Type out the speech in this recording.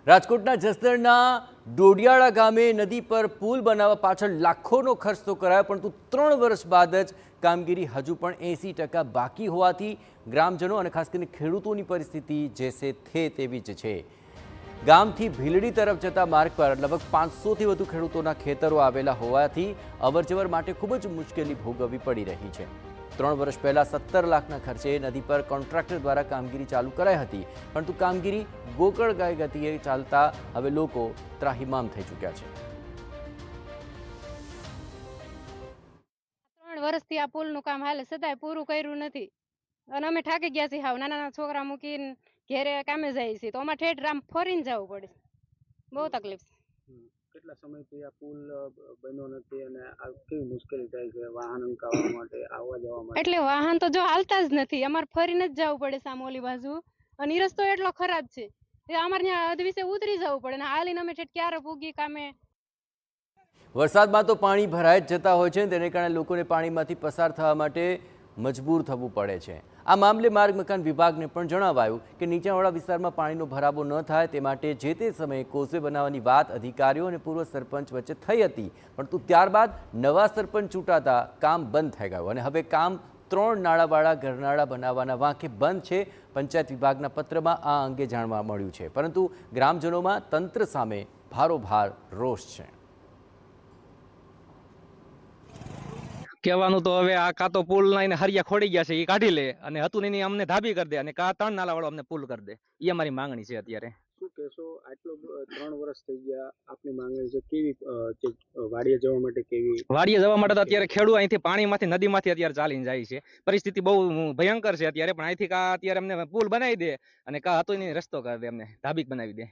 રાજકોટના જસદણના ડોડિયાળા ગામે નદી પર પુલ બનાવવા પાછળ લાખોનો ખર્ચ તો કરાયો, પરંતુ 3 વર્ષ બાદ જ કામગીરી હજુ પણ 80% બાકી હોવાથી ગ્રામજનો અને ખાસ કરીને ખેડૂતોની પરિસ્થિતિ જેસે થે તેવી જ છે। ગામથી ભીલડી તરફ જતા માર્ગ પર લગભગ 500થી વધુ ખેડૂતોના ખેતરો આવેલા હોવાથી અવરજવર માટે ખૂબ જ મુશ્કેલી ભોગવવી પડી રહી છે। 3 વર્ષ પહેલા 17 લાખના ખર્ચે નદી પર કોન્ટ્રાક્ટર દ્વારા કામગીરી ચાલુ કરાઈ હતી, પરંતુ કામગીરી ગોકળગાય ગતિએ ચાલતા હવે લોકો ત્રાહિમામ થઈ ચૂક્યા છે। 3 વર્ષથી આ પુલનું કામ હાલે છતાંય પૂરું કર્યું નથી અને અમે થાકી ગયા છીએ। હાવ નાના નાના છોકરા મૂકીને ઘેરે કામે જાય છે તો અમારે ઠેઠ રામ ફરીને જવું પડે, બહુ તકલીફ છે। કેટલા સમયથી આ પુલ બન્યો નથી અને આ કેવી મુશ્કેલી થાય છે વાહન અંકાવવા માટે, આવવા જવા માટે? એટલે વાહન તો જો હાલતા જ નથી, અમારે ફરીને જ જવું પડે સામોલી બાજુ, અને ઈ રસ્તો એટલો ખરાબ છે કે અમારે ત્યાં અધવિસે ઉતરી જવું પડે ને હાલીને અમે ઠેઠ ક્યારે પૂગી કામે। વરસાદમાં તો પાણી ભરાઈ જ જતા હોય છે, તેને કારણે લોકોને પાણીમાંથી પસાર થવા માટે મજબૂર થવું પડે છે। આ મામલે માર્ગ મકાન વિભાગને પણ જણાવાયું કે નીચાણવાળા વિસ્તારમાં પાણીનો ભરાવો ન થાય તે માટે જે તે સમયે કોઝવે બનાવવાની વાત અધિકારીઓ અને પૂર્વ સરપંચ વચ્ચે થઈ હતી, પરંતુ ત્યારબાદ નવા સરપંચ ચૂંટાતા કામ બંધ થઈ ગયું અને હવે કામ 3 નાળાવાળા ગરનાળા બનાવવાના વાંકે બંધ છે। પંચાયત વિભાગના પત્રમાં આ અંગે જાણવા મળ્યું છે, પરંતુ ગ્રામજનોમાં તંત્ર સામે ભારોભાર રોષ છે। કહેવાનું તો હવે આ કાં તો પુલ ના હરિયા ખોડી ગયા છે એ કાઢી લે અને હતું નહીં અમને ધાબી કરી દે અને કા 3 નાલા વાળો અમને પુલ કરી દે, એ અમારી માંગણી છે। અત્યારે શું કહેશો, આટલો 3 વર્ષ થઈ ગયા, આપની માંગણી છે કેવી વાડીએ જવા માટે? કેવી વાડીએ જવા માટે તો અત્યારે ખેડૂત અહીંથી પાણીમાંથી નદીમાંથી અત્યારે ચાલીને જાય છે, પરિસ્થિતિ બહુ ભયંકર છે અત્યારે। પણ અહીંથી કા અત્યારે અમને પુલ બનાવી દે અને કા હતું નહીં રસ્તો કરી દે, અમને ધાબીક બનાવી દે।